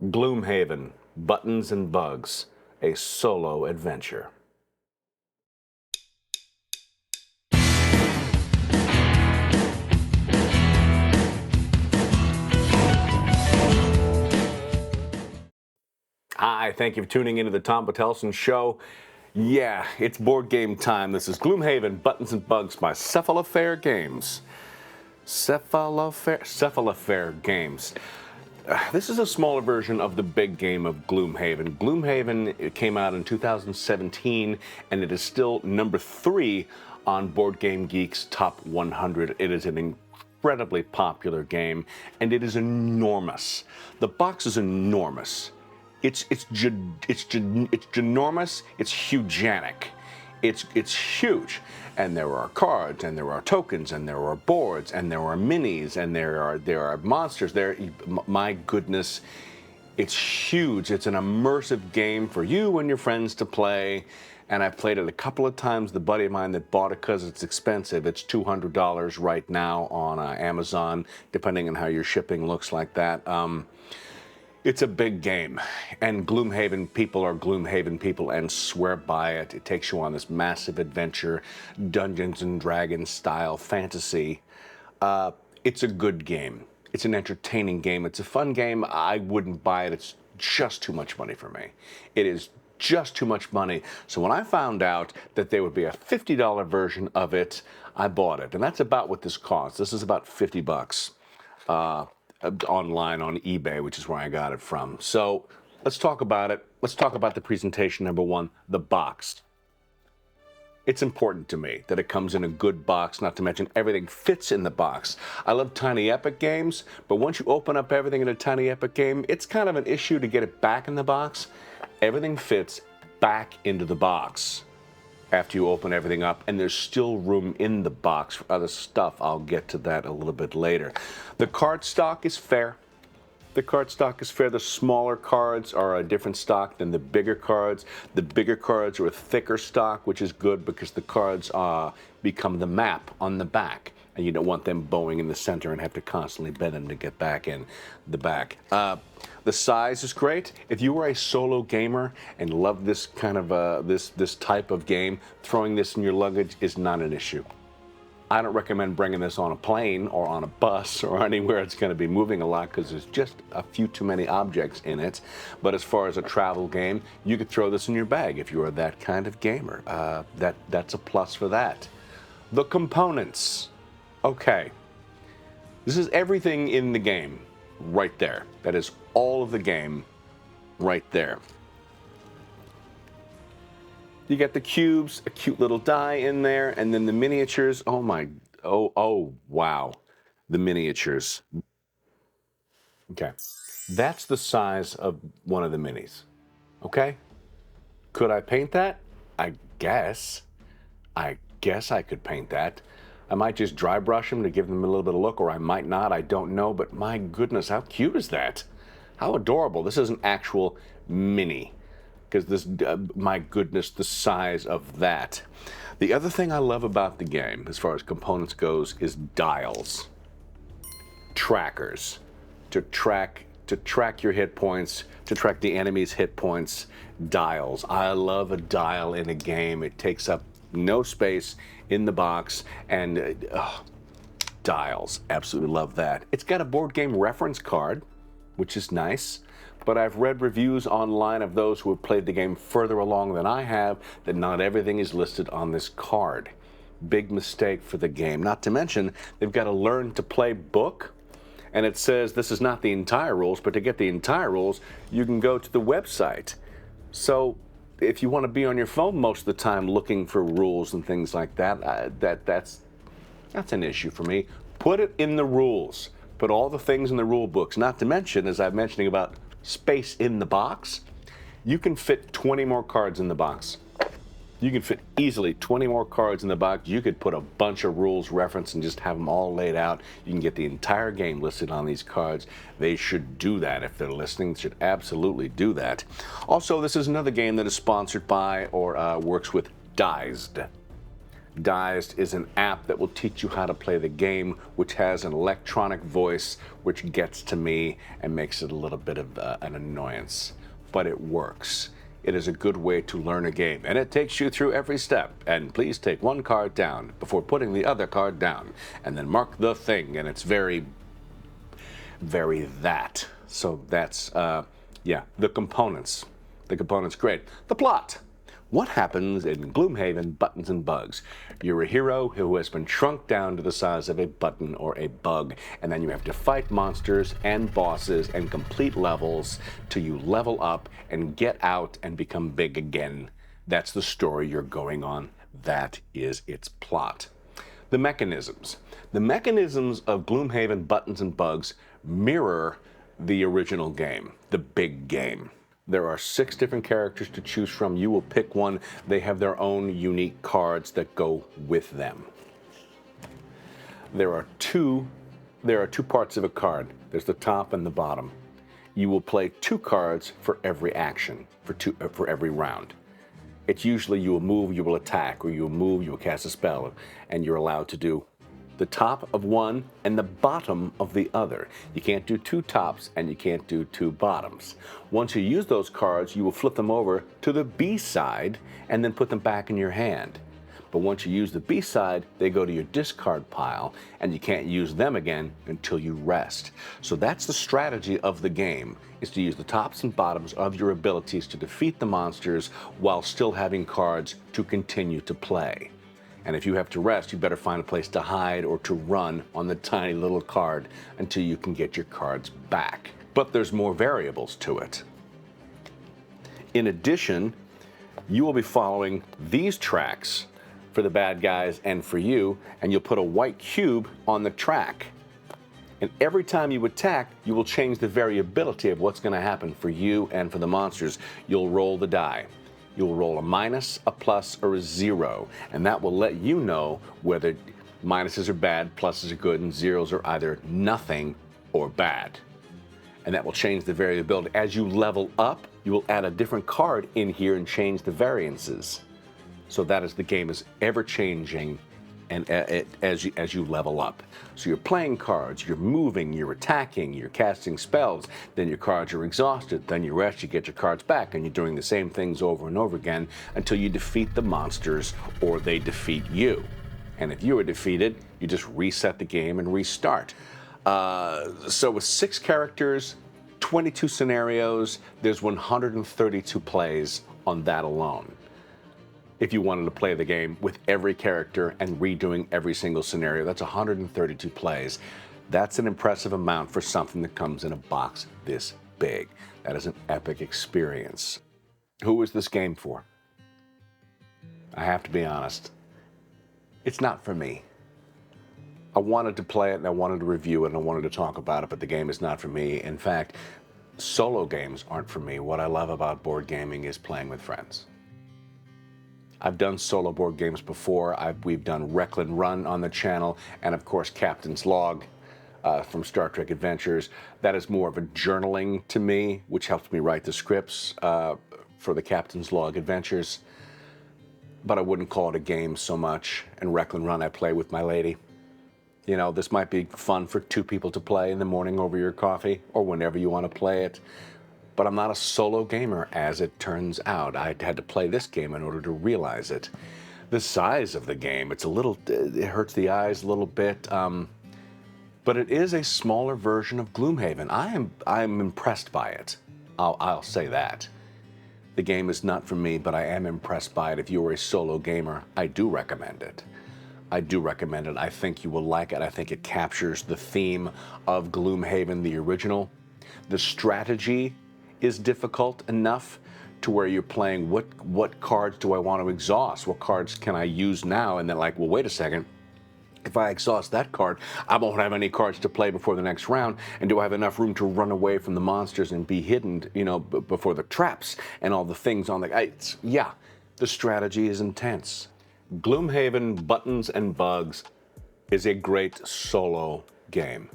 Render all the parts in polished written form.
Gloomhaven, Buttons and Bugs, a solo adventure. Hi, thank you for tuning into the Tom Patelson Show. Yeah, it's board game time. This is Gloomhaven, Buttons and Bugs by Cephalofair Games. Cephalofair Games. This is a smaller version of the big game of Gloomhaven. Gloomhaven, it came out in 2017, and it is still number 3 on Board Game Geek's Top 100. It is an incredibly popular game, and it is enormous. The box is enormous. It's ginormous. It's huganic. It's huge, and there are cards, and there are tokens, and there are boards, and there are minis, and there are monsters. My goodness, it's huge. It's an immersive game for you and your friends to play. And I've played it a couple of times. The buddy of mine that bought it because it's expensive. It's $200 right now on Amazon, depending on how your shipping looks like that. It's a big game, and Gloomhaven people are Gloomhaven people and swear by it. It takes you on this massive adventure, Dungeons and Dragons style fantasy. It's a good game. It's an entertaining game. It's a fun game. I wouldn't buy it. It's just too much money for me. It is just too much money. So when I found out that there would be a $50 version of it, I bought it. And that's about what this costs. This is about $50. Online on eBay, which is where I got it from. So let's talk about it. Let's talk about the presentation. Number one, the box. It's important to me that it comes in a good box, not to mention everything fits in the box. I love Tiny Epic games, but once you open up everything in a Tiny Epic game, it's kind of an issue to get it back in the box. Everything fits back into the box after you open everything up, and there's still room in the box for other stuff. I'll get to that a little bit later. The card stock is fair. The card stock is fair. The smaller cards are a different stock than the bigger cards. The bigger cards are a thicker stock, which is good because the cards become the map on the back, and you don't want them bowing in the center and have to constantly bend them to get back in the back. The size is great. If you are a solo gamer and love this kind of this type of game, throwing this in your luggage is not an issue. I don't recommend bringing this on a plane or on a bus or anywhere it's going to be moving a lot because there's just a few too many objects in it. But as far as a travel game, you could throw this in your bag if you are that kind of gamer. That's a plus for that. The components. Okay. This is everything in the game right there. That is all of the game right there. You got the cubes, a cute little die in there, and then the miniatures. Oh, wow. The miniatures. Okay. That's the size of one of the minis. Okay? Could I paint that? I guess I could paint that. I might just dry brush them to give them a little bit of look, or I might not. I don't know, but my goodness, how cute is that? How adorable. This is an actual mini, because this, my goodness, the size of that. The other thing I love about the game, as far as components goes, is dials. Trackers. To track your hit points, to track the enemy's hit points. Dials. I love a dial in a game. It takes up no space in the box, and dials, absolutely love that. It's got a board game reference card, which is nice, but I've read reviews online of those who have played the game further along than I have that not everything is listed on this card. Big mistake for the game. Not to mention, they've got a learn to play book, and it says this is not the entire rules, but to get the entire rules, you can go to the website. So if you want to be on your phone most of the time looking for rules and things like that, that's an issue for me. Put it in the rules. Put all the things in the rule books. Not to mention, as I'm mentioning about space in the box, you can fit 20 more cards in the box. You can fit easily 20 more cards in the box. You could put a bunch of rules reference and just have them all laid out. You can get the entire game listed on these cards. They should do that. If they're listening, they should absolutely do that. Also, this is another game that is sponsored by or works with Dized. Dized is an app that will teach you how to play the game, which has an electronic voice, which gets to me and makes it a little bit of an annoyance. But it works. It is a good way to learn a game, and it takes you through every step. And please take one card down before putting the other card down, and then mark the thing, and it's very that. So that's, yeah, the components. The components, great. The plot. What happens in Gloomhaven Buttons and Bugs? You're a hero who has been shrunk down to the size of a button or a bug, and then you have to fight monsters and bosses and complete levels till you level up and get out and become big again. That's the story you're going on. That is its plot. The mechanisms. The mechanisms of Gloomhaven Buttons and Bugs mirror the original game, the big game. There are 6 different characters to choose from. You will pick one. They have their own unique cards that go with them. There are two parts of a card. There's the top and the bottom. You will play 2 cards for every action, for every round. It's usually you will move, you will attack, or you will move, you will cast a spell, and you're allowed to do the top of one and the bottom of the other. You can't do 2 tops and you can't do 2 bottoms. Once you use those cards, you will flip them over to the B side and then put them back in your hand. But once you use the B side, they go to your discard pile and you can't use them again until you rest. So that's the strategy of the game, is to use the tops and bottoms of your abilities to defeat the monsters while still having cards to continue to play. And if you have to rest, you better find a place to hide or to run on the tiny little card until you can get your cards back. But there's more variables to it. In addition, you will be following these tracks for the bad guys and for you, and you'll put a white cube on the track. And every time you attack, you will change the variability of what's going to happen for you and for the monsters. You'll roll the die. You'll roll a minus, a plus, or a 0, and that will let you know whether minuses are bad, pluses are good, and zeros are either nothing or bad. And that will change the variability. As you level up, you will add a different card in here and change the variances. So that is, the game is ever changing, and as you level up. So you're playing cards, you're moving, you're attacking, you're casting spells, then your cards are exhausted, then you rest, you get your cards back, and you're doing the same things over and over again until you defeat the monsters or they defeat you. And if you are defeated, you just reset the game and restart. So with 6 characters, 22 scenarios, there's 132 plays on that alone. If you wanted to play the game with every character and redoing every single scenario, that's 132 plays. That's an impressive amount for something that comes in a box this big. That is an epic experience. Who is this game for? I have to be honest. It's not for me. I wanted to play it and I wanted to review it and I wanted to talk about it, but the game is not for me. In fact, solo games aren't for me. What I love about board gaming is playing with friends. I've done solo board games before. We've done Wreck and Run on the channel, and of course Captain's Log from Star Trek Adventures. That is more of a journaling to me, which helps me write the scripts for the Captain's Log Adventures. But I wouldn't call it a game so much. And Wreck and Run I play with my lady. You know, this might be fun for 2 people to play in the morning over your coffee or whenever you want to play it. But I'm not a solo gamer, as it turns out. I had to play this game in order to realize it. The size of the game, it's a little, it hurts the eyes a little bit, but it is a smaller version of Gloomhaven. I'm impressed by it. I'll say that. The game is not for me, but I am impressed by it. If you are a solo gamer, I do recommend it. I do recommend it. I think you will like it. I think it captures the theme of Gloomhaven, the original. The strategy is difficult enough to where you're playing, what cards do I want to exhaust? What cards can I use now? And then like, well, wait a second. If I exhaust that card, I won't have any cards to play before the next round. And do I have enough room to run away from the monsters and be hidden, you know, before the traps and all the things on the... yeah, the strategy is intense. Gloomhaven Buttons and Bugs is a great solo game.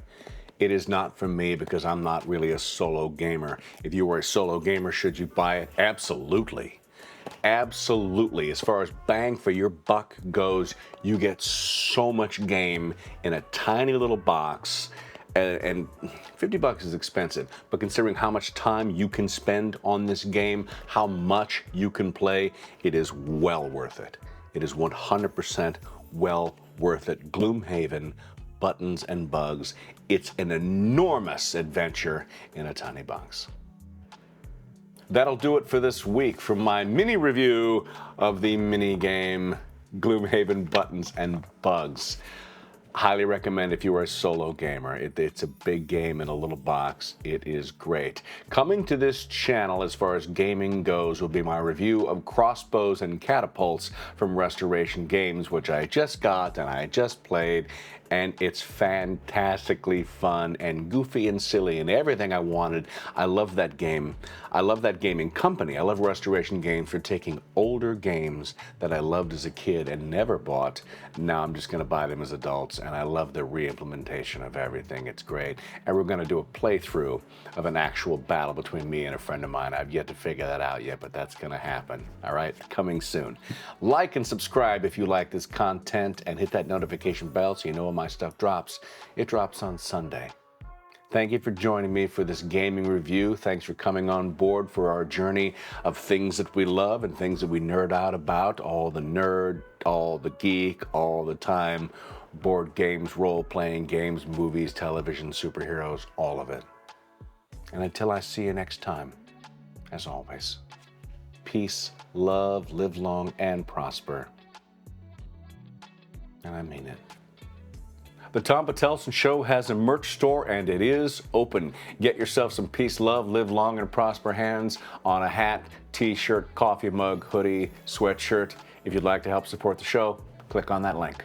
It is not for me because I'm not really a solo gamer. If you were a solo gamer, should you buy it? Absolutely. Absolutely. As far as bang for your buck goes, you get so much game in a tiny little box. And $50 is expensive, but considering how much time you can spend on this game, how much you can play, it is well worth it. It is 100% well worth it. Gloomhaven, Buttons and Bugs. It's an enormous adventure in a tiny box. That'll do it for this week from my mini review of the mini game Gloomhaven, Buttons and Bugs. Highly recommend if you are a solo gamer. It's a big game in a little box. It is great. Coming to this channel as far as gaming goes will be my review of crossbows and catapults from Restoration Games, which I just got and I just played, and it's fantastically fun and goofy and silly and everything I wanted. I love that game. I love that gaming company. I love Restoration Games for taking older games that I loved as a kid and never bought. Now I'm just going to buy them as adults, and I love the re-implementation of everything. It's great. And we're going to do a playthrough of an actual battle between me and a friend of mine. I've yet to figure that out yet, but that's going to happen. All right, coming soon. Like and subscribe if you like this content, and hit that notification bell so you know when my stuff drops. It drops on Sunday. Thank you for joining me for this gaming review. Thanks for coming on board for our journey of things that we love and things that we nerd out about. All the nerd, all the geek, all the time. Board games, role-playing games, movies, television, superheroes, all of it. And until I see you next time, as always, peace, love, live long, and prosper. And I mean it. The Tom Patelson Show has a merch store, and it is open. Get yourself some peace, love, live long, and prosper hands on a hat, t-shirt, coffee mug, hoodie, sweatshirt. If you'd like to help support the show, click on that link.